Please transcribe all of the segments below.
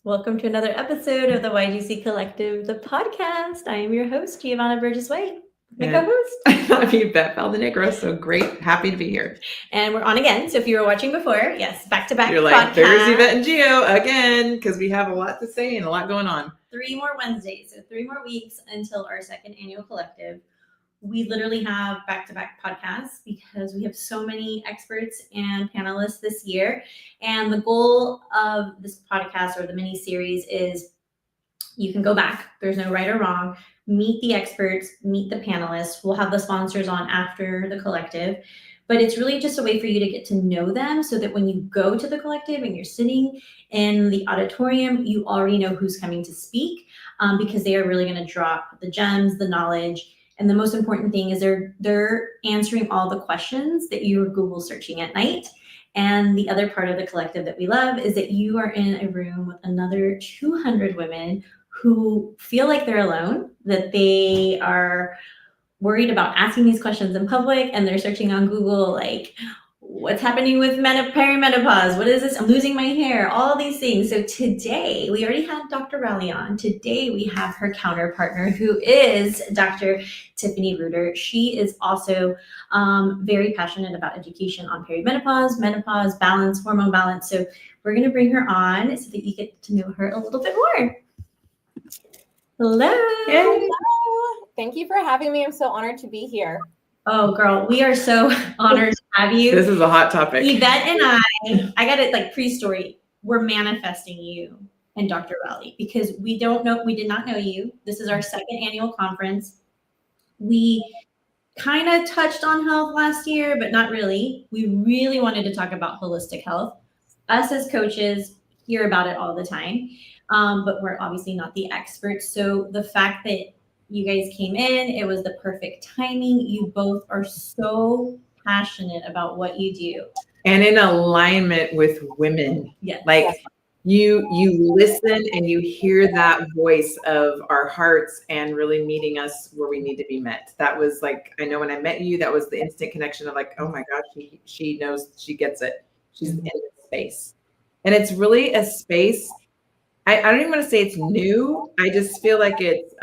Welcome to another episode of the YGC Collective, the podcast. I am your host, Giovanna Burgess-White, my co-host. I'm Yvette Valdenegro, so great. Happy to be here. And we're on again. So if you were watching before, yes, back-to-back You're like, there's Yvette and Gio again, because we have a lot to say and a lot going on. 3 more Wednesdays, so 3 more weeks until our second annual collective. We literally have back-to-back podcasts because we have so many experts and panelists this year. And the goal of this podcast or the mini series is you can go back. There's no right or wrong. Meet the experts, meet the panelists. We'll have the sponsors on after the collective. But it's really just a way for you to get to know them so that when you go to the collective and you're sitting in the auditorium, you already know who's coming to speak because they are really going to drop the gems, the knowledge. And the most important thing is they're answering all the questions that you are Google searching at night. And the other part of the collective that we love is that you are in a room with another 200 women who feel like they're alone, that they are worried about asking these questions in public, and they're searching on Google, like, what's happening with perimenopause? What is this? I'm losing my hair, all these things. So today, we already had Dr. Raleigh on. Today, we have her counterpartner, who is Dr. Tiffany Ruder. She is also very passionate about education on perimenopause, menopause, balance, hormone balance. So we're going to bring her on so that you get to know her a little bit more. Hello. Hello. Thank you for having me. I'm so honored to be here. Oh, girl, we are so honored to have you. This is a hot topic. Yvette and I got it like pre-story. We're manifesting you and Dr. Raleigh because we did not know you. This is our second annual conference. We kind of touched on health last year, but not really. We really wanted to talk about holistic health. Us as coaches hear about it all the time, but we're obviously not the experts. So the fact that you guys came in, it was the perfect timing. You both are so passionate about what you do. And in alignment with women. Yes. Like you listen and you hear that voice of our hearts and really meeting us where we need to be met. That was like, I know when I met you, that was the instant connection of like, oh my gosh, she knows, she gets it. She's in this space. And it's really a space, I don't even want to say it's new. I just feel like it's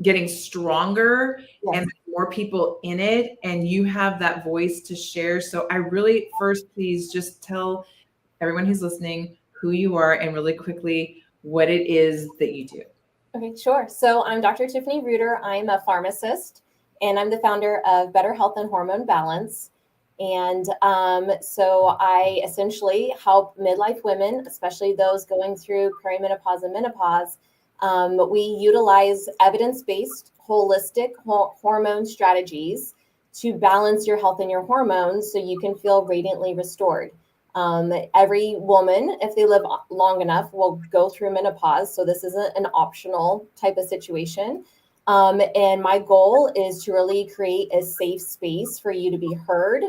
getting stronger and more people in it, and you have that voice to share. So I really, first, please just tell everyone who's listening who you are and really quickly what it is that you do. Okay, sure. So I'm Dr. Tiffany Ruder. I'm a pharmacist, and I'm the founder of Better Health and Hormone Balance. And so I essentially help midlife women, especially those going through perimenopause and menopause. We utilize evidence-based, holistic hormone strategies to balance your health and your hormones so you can feel radiantly restored. Every woman, if they live long enough, will go through menopause. So this isn't an optional type of situation. And my goal is to really create a safe space for you to be heard,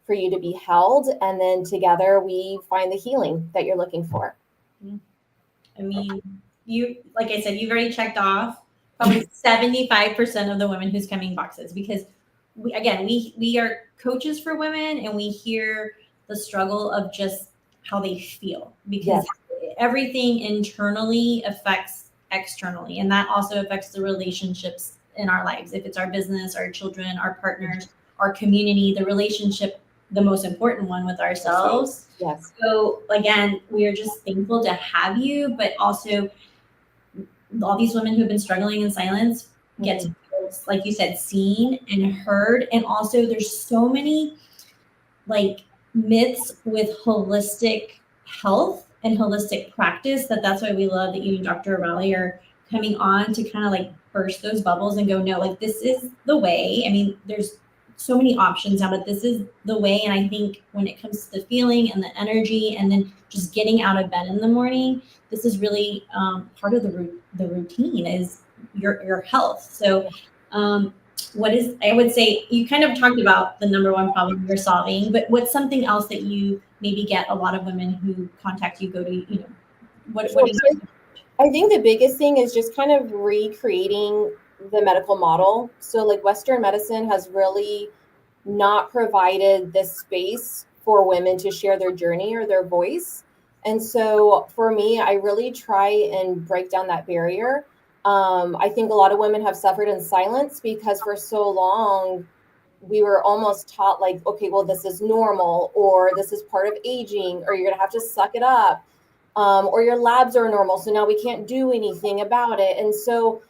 for you to be held, and then together we find the healing that you're looking for. I mean, you, like I said, you've already checked off probably 75% of the women who's coming boxes because we are coaches for women and we hear the struggle of just how they feel because everything internally affects externally, and that also affects the relationships in our lives. If it's our business, our children, our partners, our community, the relationship, the most important one with ourselves. Yes. So again, we are just thankful to have you, but also all these women who've been struggling in silence get to feel, like you said, seen and heard. And also there's so many like myths with holistic health and holistic practice that's why we love that you and Dr. Raleigh are coming on to kind of like burst those bubbles and go, no, like this is the way. I mean, there's so many options now, but this is the way. And I think when it comes to the feeling and the energy and then just getting out of bed in the morning, this is really part of the routine is your health. So I would say you kind of talked about the number one problem you're solving, but what's something else that you maybe get a lot of women who contact you go to, what do you I think the biggest thing is just kind of recreating the medical model. So like Western medicine has really not provided this space for women to share their journey or their voice. And so for me, I really try and break down that barrier. I think a lot of women have suffered in silence because for so long, we were almost taught like, okay, well, this is normal, or this is part of aging, or you're going to have to suck it up, or your labs are normal. So now we can't do anything about it. And so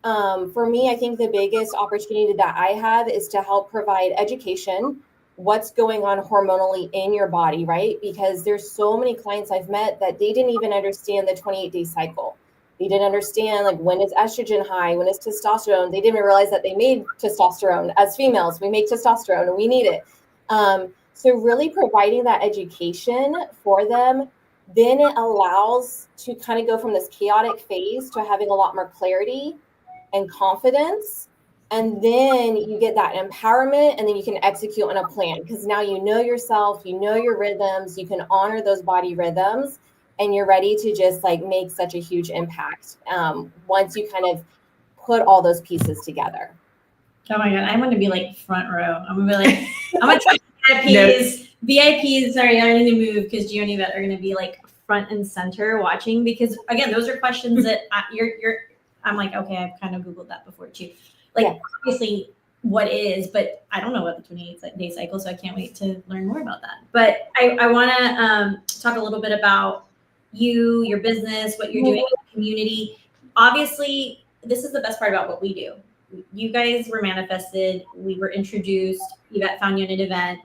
for me, I think the biggest opportunity that I have is to help provide education, what's going on hormonally in your body, right? Because there's so many clients I've met that they didn't even understand the 28-day cycle. They didn't understand like when is estrogen high, when is testosterone. They didn't even realize that they made testosterone. As females, we make testosterone and we need it. So really providing that education for them, then it allows to kind of go from this chaotic phase to having a lot more clarity and confidence. And then you get that empowerment, and then you can execute on a plan because now you know yourself, you know your rhythms, you can honor those body rhythms, and you're ready to just like make such a huge impact once you kind of put all those pieces together. Oh my God, I'm going to be like front row. I'm going to be like, I'm going to tell VIPs. VIPs, sorry, I need to move because Gio and Yvette are going to be like front and center watching because again, those are questions that I'm like, okay, I've kind of Googled that before too. Like obviously what is, but I don't know what the 28-day cycle, so I can't wait to learn more about that. But I want to talk a little bit about you, your business, what you're doing in the community. Obviously, this is the best part about what we do. You guys were manifested. We were introduced. Yvette found you in an event.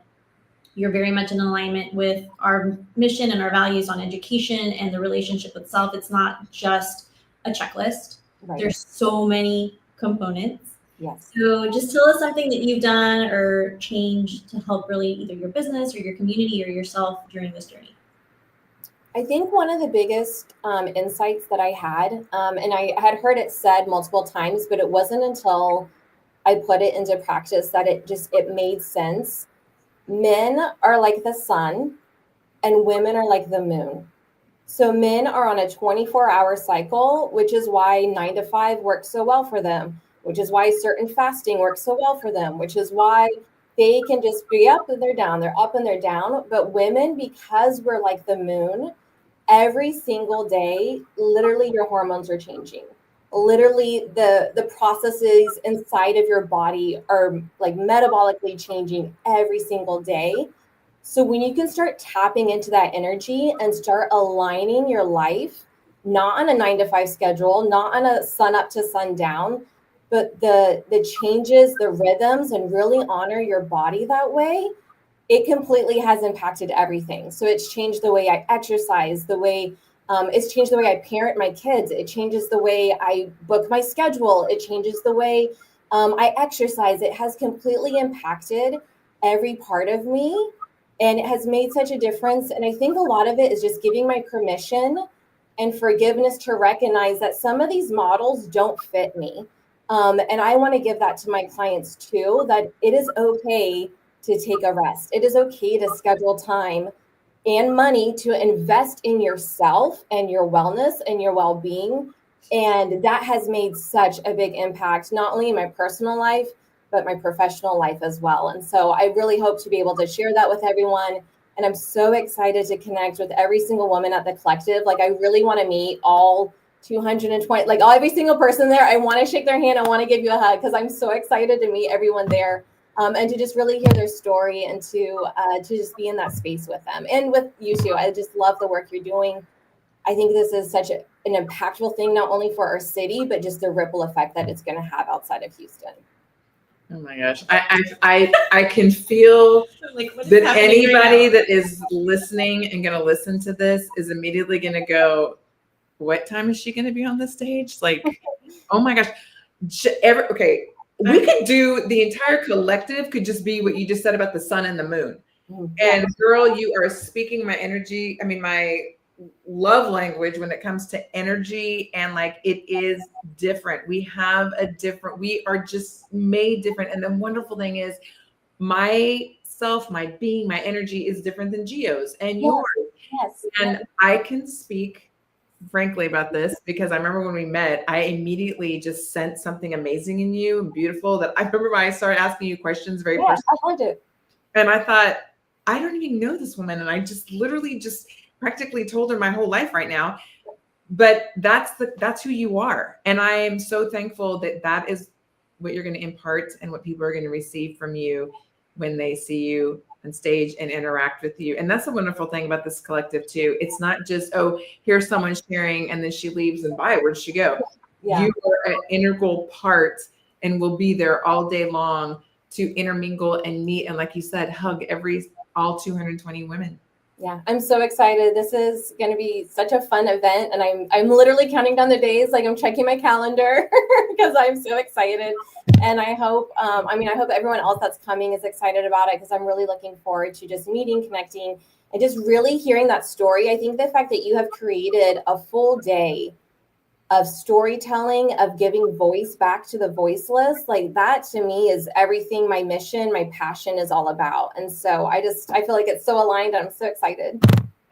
You're very much in alignment with our mission and our values on education and the relationship with self. It's not just a checklist. Right. There's so many components. Yes. So just tell us something that you've done or changed to help really either your business or your community or yourself during this journey. I think one of the biggest insights that I had, and I had heard it said multiple times, but it wasn't until I put it into practice that it made sense. Men are like the sun and women are like the moon. So men are on a 24-hour cycle, which is why 9 to 5 works so well for them, which is why certain fasting works so well for them, which is why they can just be up and they're down. They're up and they're down. But women, because we're like the moon, every single day, literally your hormones are changing. Literally the processes inside of your body are like metabolically changing every single day. So when you can start tapping into that energy and start aligning your life, not on a 9 to 5 schedule, not on a sun up to sundown, but the changes, the rhythms, and really honor your body that way, it completely has impacted everything. So it's changed the way I exercise, it's changed the way I parent my kids. It changes the way I book my schedule. It changes the way I exercise. It has completely impacted every part of me. And it has made such a difference. And I think a lot of it is just giving my permission and forgiveness to recognize that some of these models don't fit me. And I want to give that to my clients too, that it is okay to take a rest. It is okay to schedule time and money to invest in yourself and your wellness and your well-being. And that has made such a big impact, not only in my personal life, but my professional life as well. And so I really hope to be able to share that with everyone. And I'm so excited to connect with every single woman at the collective. Like I really want to meet all 220, like every single person there. I want to shake their hand. I want to give you a hug because I'm so excited to meet everyone there. And to just really hear their story and to just be in that space with them and with you too. I just love the work you're doing. I think this is such an impactful thing, not only for our city, but just the ripple effect that it's going to have outside of Houston. Oh my gosh. I can feel that anybody that is listening and going to listen to this is immediately going to go, what time is she going to be on the stage? Like, oh my gosh. Okay. We could do the entire collective could just be what you just said about the sun and the moon. And girl, you are speaking my energy. I mean, my love language when it comes to energy, and like it is different. We are just made different. And the wonderful thing is myself, my being, my energy is different than Gio's and yours. Yes. And I can speak frankly about this because I remember when we met, I immediately just sensed something amazing in you and beautiful that I remember when I started asking you questions first. I loved it. And I thought, I don't even know this woman. And I just literally practically told her my whole life right now. But that's who you are. And I am so thankful that is what you're going to impart and what people are going to receive from you when they see you on stage and interact with you. And that's the wonderful thing about this collective too. It's not just, oh, here's someone sharing and then she leaves and bye. Where'd she go? Yeah. You are an integral part and will be there all day long to intermingle and meet. And like you said, hug all 220 women. Yeah, I'm so excited. This is going to be such a fun event, and I'm literally counting down the days. Like, I'm checking my calendar because I'm so excited. And I hope, I hope everyone else that's coming is excited about it, because I'm really looking forward to just meeting, connecting, and just really hearing that story. I think the fact that you have created a full day of storytelling, of giving voice back to the voiceless, like that to me is everything my mission, my passion is all about. And so I feel like it's so aligned. I'm so excited.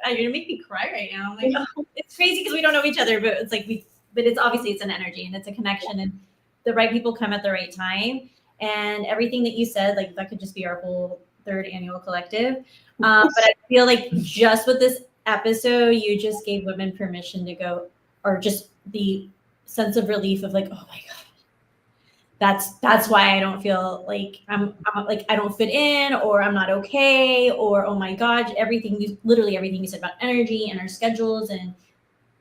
You're gonna make me cry right now. I'm like, oh, it's crazy because we don't know each other, but it's like it's an energy and it's a connection, and the right people come at the right time. And everything that you said, like that could just be our whole 3rd annual collective. But I feel like just with this episode, you just gave women permission to go, or just the sense of relief of like, oh my God, that's why I don't feel like I'm like, I don't fit in, or I'm not okay, or, oh my God, literally everything you said about energy and our schedules and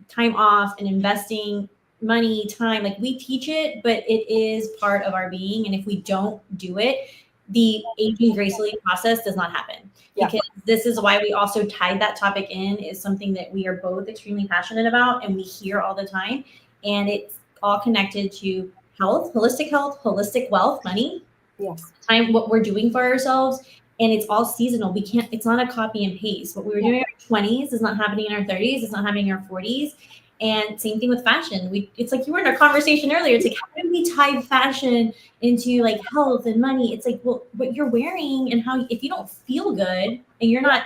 time off and investing money, time, like we teach it, but it is part of our being. And if we don't do it, the aging gracefully process does not happen. Yeah. Because this is why we also tied that topic in, is something that we are both extremely passionate about and we hear all the time. And it's all connected to health, holistic wealth, money, Yes. time, what we're doing for ourselves. And it's all seasonal. It's not a copy and paste. What we were doing in our 20s is not happening in our 30s. It's not happening in our 40s. And same thing with fashion. It's like you were in our conversation earlier. It's like, how do we tie fashion into like health and money? It's like, well, what you're wearing and how, if you don't feel good and you're not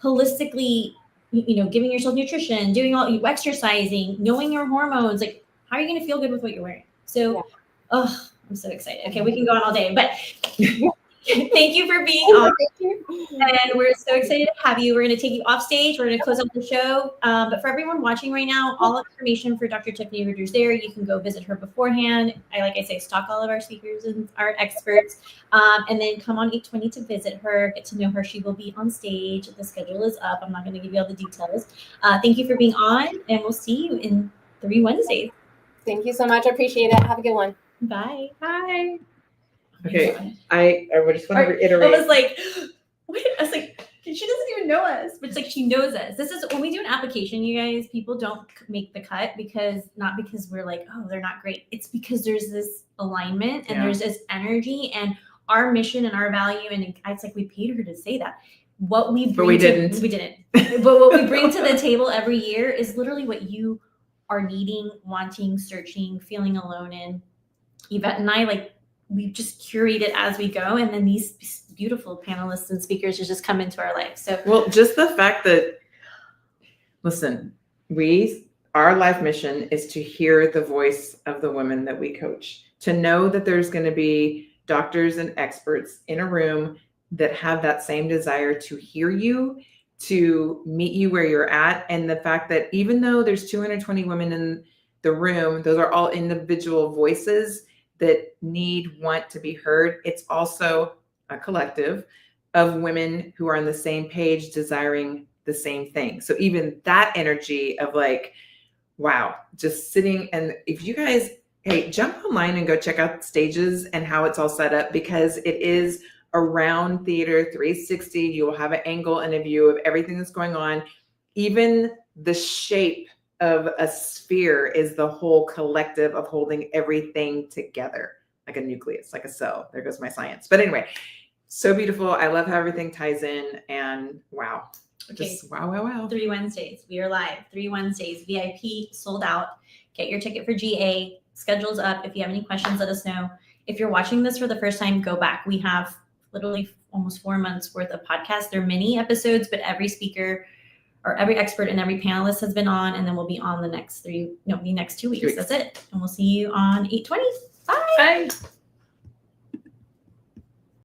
holistically, giving yourself nutrition, doing all you exercising, knowing your hormones, like how are you going to feel good with what you're wearing? So, I'm so excited. Okay, we can go on all day, but thank you for being on. And we're so excited to have you. We're going to take you off stage. We're going to close out the show. But for everyone watching right now, all information for Dr. Tiffany Ruder is there. You can go visit her beforehand. Like I say, stalk all of our speakers and our experts. And then come on 820 to visit her, get to know her. She will be on stage. The schedule is up. I'm not going to give you all the details. Thank you for being on, and we'll see you in 3 Wednesdays. Thank you so much. I appreciate it. Have a good one. Bye. Bye. Okay, I just want to reiterate. I was like, she doesn't even know us, but it's like she knows us. This is when we do an application, you guys, people don't make the cut not because we're like, oh, they're not great. It's because there's this alignment and there's this energy and our mission and our value. And it's like we paid her to say that. What we bring, but we didn't. But what we bring to the table every year is literally what you are needing, wanting, searching, feeling alone in. Yvette and I, we just curate it as we go. And then these beautiful panelists and speakers just come into our life. So, well, just the fact that, listen, our life mission is to hear the voice of the women that we coach, to know that there's going to be doctors and experts in a room that have that same desire to hear you, to meet you where you're at. And the fact that even though there's 220 women in the room, those are all individual voices that want to be heard. It's also a collective of women who are on the same page, desiring the same thing. So even that energy of like, wow, just sitting. And if you guys, hey, jump online and go check out stages and how it's all set up, because it is around theater 360. You will have an angle and a view of everything that's going on. Even the shape of a sphere is the whole collective of holding everything together, like a nucleus, like a cell. There goes my science. But anyway, so beautiful. I love how everything ties in, and wow. Okay. Just wow. 3 Wednesdays. We are live. 3 Wednesdays. VIP sold out. Get your ticket for GA. Schedule's up. If you have any questions, let us know. If you're watching this for the first time, go back. We have literally almost 4 months worth of podcasts. They're mini episodes, but every speaker or every expert and every panelist has been on, and then we'll be on the next 2 weeks. That's it. And we'll see you on 820. Bye. Bye.